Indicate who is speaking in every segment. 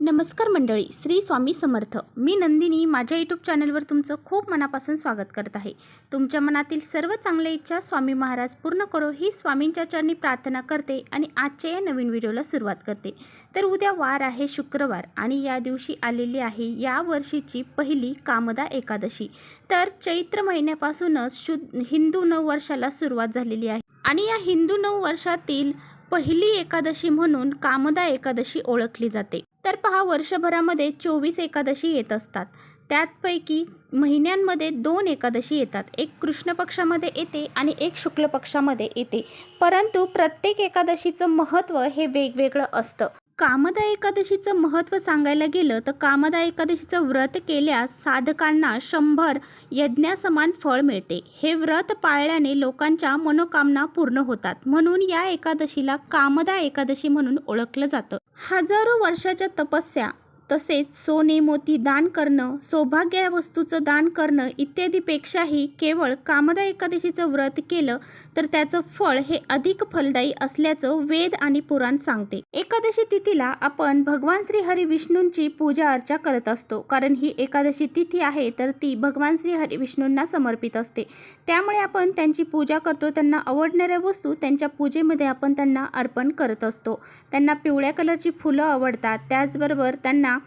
Speaker 1: नमस्कार मंडळी, श्री स्वामी समर्थ. मी नंदिनी माझ्या यूट्यूब चॅनलवर तुमचं खूप मनापासून स्वागत करत आहे. तुमच्या मनातील सर्व चांगल्या इच्छा स्वामी महाराज पूर्ण करो ही स्वामींच्या चरणी प्रार्थना करते आणि आजच्या या नवीन व्हिडिओला सुरुवात करते. तर उद्या वार आहे शुक्रवार आणि या दिवशी आलेली आहे या वर्षीची पहिली कामदा एकादशी. तर चैत्र महिन्यापासूनच हिंदू नववर्षाला सुरुवात झालेली आहे आणि या हिंदू नववर्षातील पहिली एकादशी म्हणून कामदा एकादशी ओळखली जाते. तर पहा, वर्षभरामध्ये 24 एकादशी येत असतात. त्यापैकी महिन्यांमध्ये 2 एकादशी येतात. एक कृष्ण पक्षामध्ये येते आणि एक शुक्ल पक्षामध्ये येते. परंतु प्रत्येक एकादशीचं महत्त्व हे वेगवेगळं असतं. कामदा एकादशीचं महत्त्व सांगायला गेलं तर कामदा एकादशीचं व्रत केल्यास साधकांना 100 यज्ञासमान फळ मिळते. हे व्रत पाळल्याने लोकांच्या मनोकामना पूर्ण होतात. म्हणून या एकादशीला कामदा एकादशी म्हणून ओळखलं जातं. हजारो वर्षाच्या तपस्या तसेच सोने मोती दान करणं, सौभाग्य वस्तूचं दान करणं इत्यादीपेक्षाही केवळ कामदा एकादशीचं व्रत केलं तर त्याचं फळ हे अधिक फलदायी असल्याचं वेद आणि पुराण सांगते. एकादशी तिथीला आपण भगवान श्री हरी विष्णूंची पूजा अर्चा करत असतो. कारण ही एकादशी तिथी आहे तर ती भगवान श्री हरी विष्णूंना समर्पित असते. त्यामुळे आपण त्यांची पूजा करतो. त्यांना आवडणाऱ्या वस्तू त्यांच्या पूजेमध्ये आपण त्यांना अर्पण करत असतो. त्यांना पिवळ्या कलरची फुलं आवडतात. त्याचबरोबर त्यांना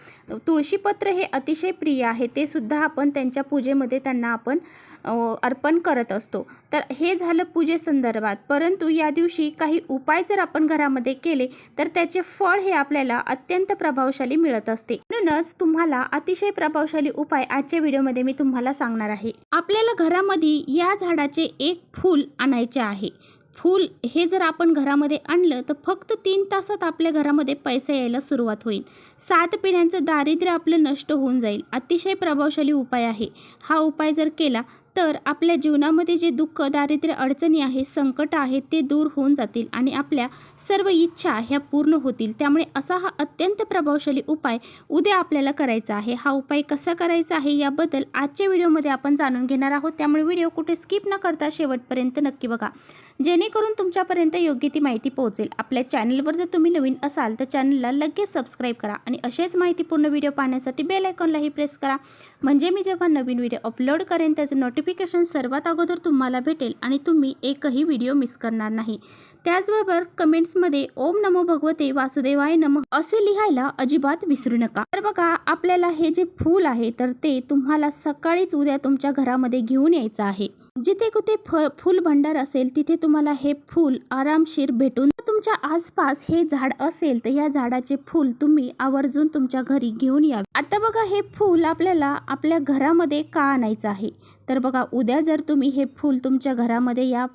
Speaker 1: तुळशीपत्र हे अतिशय प्रिय आहे. ते सुद्धा आपण त्यांच्या पूजेमध्ये त्यांना आपण अर्पण करत असतो. तर हे झालं पूजेसंदर्भात. परंतु या दिवशी काही उपाय जर आपण घरामध्ये केले तर त्याचे फळ हे आपल्याला अत्यंत प्रभावशाली मिळत असते. म्हणूनच तुम्हाला अतिशय प्रभावशाली उपाय आजच्या व्हिडिओमध्ये मी तुम्हाला सांगणार आहे. आपल्याला घरामध्ये या झाडाचे एक फूल आणायचे आहे. फूल हे जर आपण घरामध्ये आणलं तर फक्त 3 तासात आपल्या घरामध्ये पैसा यायला सुरुवात होईल. 7 पिढ्यांचं दारिद्र्य आपलं नष्ट होऊन जाईल. अतिशय प्रभावशाली उपाय आहे. हा उपाय जर केला तर आपल्या जीवनामध्ये जे दुःख, दारिद्र्य, अडचणी आहे, संकट आहे ते दूर होऊन जातील आणि आपल्या सर्व इच्छा ह्या पूर्ण होतील. त्यामुळे असा हा अत्यंत प्रभावशाली उपाय उद्या आपल्याला करायचा आहे. हा उपाय कसा करायचा आहे याबद्दल आजच्या व्हिडिओमध्ये आपण जाणून घेणार आहोत. त्यामुळे व्हिडिओ कुठे स्किप न करता शेवटपर्यंत नक्की बघा, जेणेकरून तुमच्यापर्यंत योग्य ती माहिती पोहोचेल. आपल्या चॅनलवर जर तुम्ही नवीन असाल तर चॅनलला लगेच सबस्क्राईब करा आणि असेच माहितीपूर्ण व्हिडिओ पाहण्यासाठी बेल आयकॉनलाही प्रेस करा. म्हणजे मी जेव्हा नवीन व्हिडिओ अपलोड करेन त्याचं नोटिफिकेशन सर्वात अगोदर तुम्हाला भेटेल आणि तुम्ही एकही व्हिडिओ मिस करणार नाही. त्याचबरोबर कमेंट्समध्ये ओम नमो भगवते वासुदेवाय नमः असे लिहायला अजिबात विसरू नका. तर बघा, आपल्याला हे जे फूल आहे तर ते तुम्हाला सकाळीच उद्या तुमच्या घरामध्ये घेऊन यायचं आहे. जिथे कुठे फूल भंडार असेल तिथे तुम्हाला हे फूल आरामशीर भेटून, तुमच्या आसपास हे झाड असेल तर या झाडाचे फूल तुम्ही आवर्जून तुमच्या घरी घेऊन यावे. आता बघा, हे फूल आपल्याला आपल्या घरामध्ये का आणायचं आहे तर बघा, उद्या जर तुम्ही हे फूल तुमच्या घरामध्ये या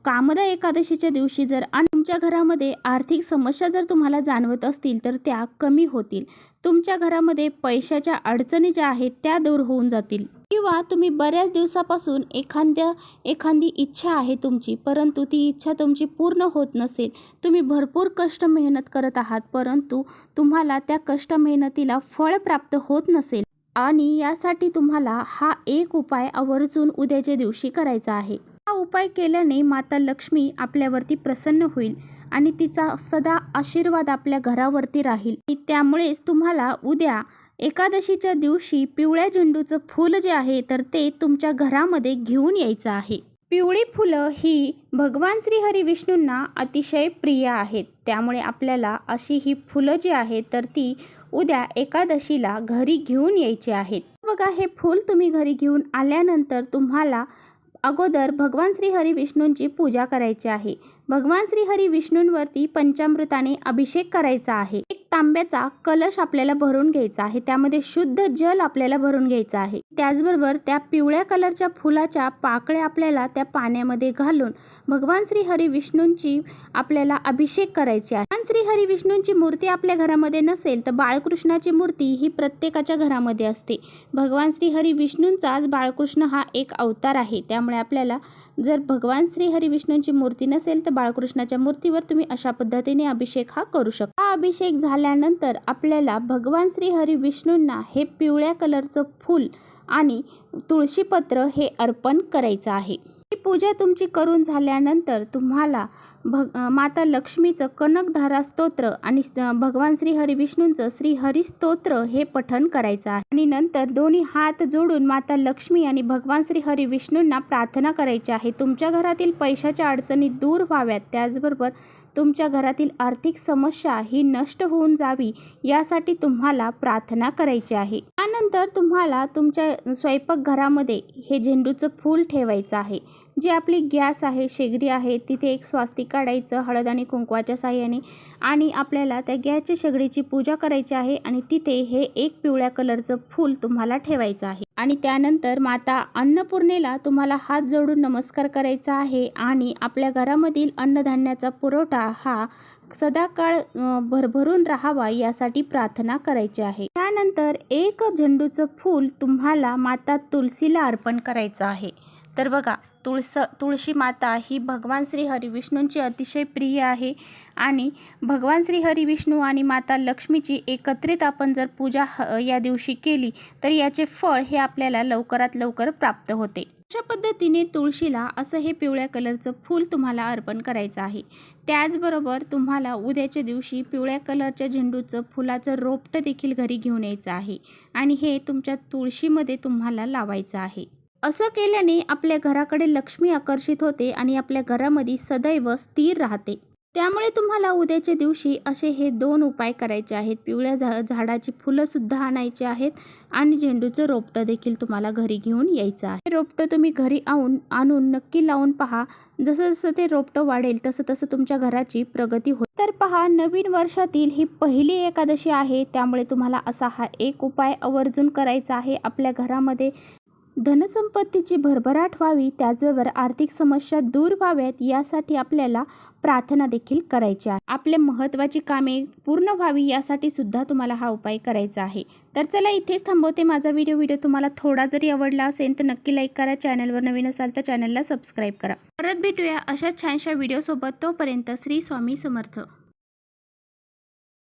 Speaker 1: कामदा एकादशीच्या दिवशी जर तुमच्या घरामध्ये आर्थिक समस्या जर तुम्हाला जाणवत असतील तर त्या कमी होतील. तुमच्या घरामध्ये पैशाच्या अडचणी ज्या आहेत त्या दूर होऊन जातील. किंवा तुम्ही बऱ्याच दिवसापासून एखादी इच्छा आहे तुमची, परंतु ती इच्छा तुमची पूर्ण होत नसेल. तुम्ही भरपूर कष्ट मेहनत करत आहात परंतु तुम्हाला त्या कष्ट मेहनतीला फळ प्राप्त होत नसेल आणि यासाठी तुम्हाला हा एक उपाय आवर्जून उद्याच्या दिवशी करायचा आहे. हा उपाय केल्याने माता लक्ष्मी आपल्यावरती प्रसन्न होईल आणि तिचा सदा आशीर्वाद आपल्या घरावरती राहील. त्यामुळेच तुम्हाला उद्या एकादशीच्या दिवशी पिवळ्या झेंडूचं फूल जे आहे तर ते तुमच्या घरामध्ये घेऊन यायचं आहे. पिवळी फुलं ही भगवान श्री हरी विष्णूंना अतिशय प्रिय आहेत. त्यामुळे आपल्याला अशी ही फुलं जी आहेत तर ती उद्या एकादशीला घरी घेऊन यायची आहेत. बघा, हे फूल तुम्ही घरी घेऊन आल्यानंतर तुम्हाला अगोदर भगवान श्री हरी विष्णूंची पूजा करायची आहे. भगवान श्री हरी विष्णूंवरती पंचामृताने अभिषेक करायचा आहे. एक तांब्याचा कलश आपल्याला भरून घ्यायचा आहे. त्यामध्ये शुद्ध जल आपल्याला भरून घ्यायचं आहे. त्याचबरोबर त्या पिवळ्या कलरच्या फुलाच्या पाकळ्या आपल्याला त्या पाण्यामध्ये घालून भगवान श्री हरी विष्णूंची आपल्याला अभिषेक करायची आहे. भगवान श्री हरी विष्णूंची मूर्ती आपल्या घरामध्ये नसेल तर बाळकृष्णाची मूर्ती ही प्रत्येकाच्या घरामध्ये असते. भगवान श्री हरी विष्णूंचाच बाळकृष्ण हा एक अवतार आहे. त्यामुळे आपल्याला जर भगवान श्री हरी विष्णूंची मूर्ती नसेल तर बाळकृष्णाच्या मूर्तीवर तुम्ही अशा पद्धतीने अभिषेक हा करू शकता. हा अभिषेक झाल्यानंतर आपल्याला भगवान श्री हरी विष्णूंना हे पिवळ्या कलरचं फूल आणि तुळशीपत्र हे अर्पण करायचं आहे. पूजा तुमची करून झाल्यानंतर तुम्हाला माता लक्ष्मीचं कनकधारा स्तोत्र आणि भगवान श्री हरिविष्णूंचं श्री हरी स्तोत्र हे पठण करायचं आहे. आणि नंतर दोन्ही हात जोडून माता लक्ष्मी आणि भगवान श्री हरिविष्णूंना प्रार्थना करायची आहे. तुमच्या घरातील पैशाच्या अडचणी दूर व्हाव्यात, त्याचबरोबर तुमच्या घरातील आर्थिक समस्या ही नष्ट होऊन जावी यासाठी तुम्हाला प्रार्थना करायची आहे. त्यानंतर तुम्हाला तुमच्या स्वयंपाकघरामध्ये हे झेंडूचं फूल ठेवायचं आहे. जी आपली गॅस आहे, शेगडी आहे, तिथे एक स्वास्तिक काढायचं हळद आणि कुंकवाच्या साहाय्याने आणि आपल्याला त्या गॅसच्या शेगडीची पूजा करायची आहे आणि तिथे हे एक पिवळ्या कलरचं फूल तुम्हाला ठेवायचं आहे. आणि त्यानंतर माता अन्नपूर्णेला तुम्हाला हात जोडून नमस्कार करायचा आहे आणि आपल्या घरामधील अन्नधान्याचा पुरवठा हा सदाकाळ भरभरून राहावा यासाठी प्रार्थना करायची आहे. त्यानंतर एक झेंडूचं फूल तुम्हाला माता तुलसीला अर्पण करायचं आहे. तर बघा, तुळशी माता ही भगवान श्री हरिविष्णूंची अतिशय प्रिय आहे आणि भगवान श्री हरिविष्णू आणि माता लक्ष्मीची एकत्रित आपण जर पूजा या दिवशी केली तर याचे फळ हे आपल्याला लवकरात लवकर प्राप्त होते. अशा पद्धतीने तुळशीला असं हे पिवळ्या कलरचं फूल तुम्हाला अर्पण करायचं आहे. त्याचबरोबर तुम्हाला उद्याच्या दिवशी पिवळ्या कलरच्या झेंडूचं फुलाचं रोपटं देखील घरी घेऊन यायचं आहे आणि हे तुमच्या तुळशीमध्ये तुम्हाला लावायचं आहे. असं केल्याने आपल्या घराकडे लक्ष्मी आकर्षित होते आणि आपल्या घरामध्ये सदैव स्थिर राहते. त्यामुळे तुम्हाला उद्याच्या दिवशी असे हे 2 उपाय करायचे आहेत. पिवळ्या झाडाची फुलंसुद्धा आणायची आहेत आणि झेंडूचं रोपटं देखील तुम्हाला घरी घेऊन यायचं आहे. हे रोपटं तुम्ही घरी आणून नक्की लावून पहा. जसं जसं ते रोपटं वाढेल तसं तसं तुमच्या घराची प्रगती होईल. तर पहा, नवीन वर्षातील ही पहिली एकादशी आहे, त्यामुळे तुम्हाला असा हा एक उपाय आवर्जून करायचा आहे. आपल्या घरामध्ये धनसंपत्तीची भरभराट व्हावी, त्याचबरोबर आर्थिक समस्या दूर व्हाव्यात यासाठी आपल्याला प्रार्थना देखील करायची आहे. आपले महत्त्वाची कामे पूर्ण व्हावी यासाठी सुद्धा तुम्हाला हा उपाय करायचा आहे. तर चला, इथेच थांबवते माझा व्हिडिओ तुम्हाला थोडा जरी आवडला असेल तर नक्की लाईक करा. चॅनलवर नवीन असाल तर चॅनलला सबस्क्राईब करा. परत भेटूया अशा छानशा व्हिडिओसोबत. तोपर्यंत श्री स्वामी समर्थ.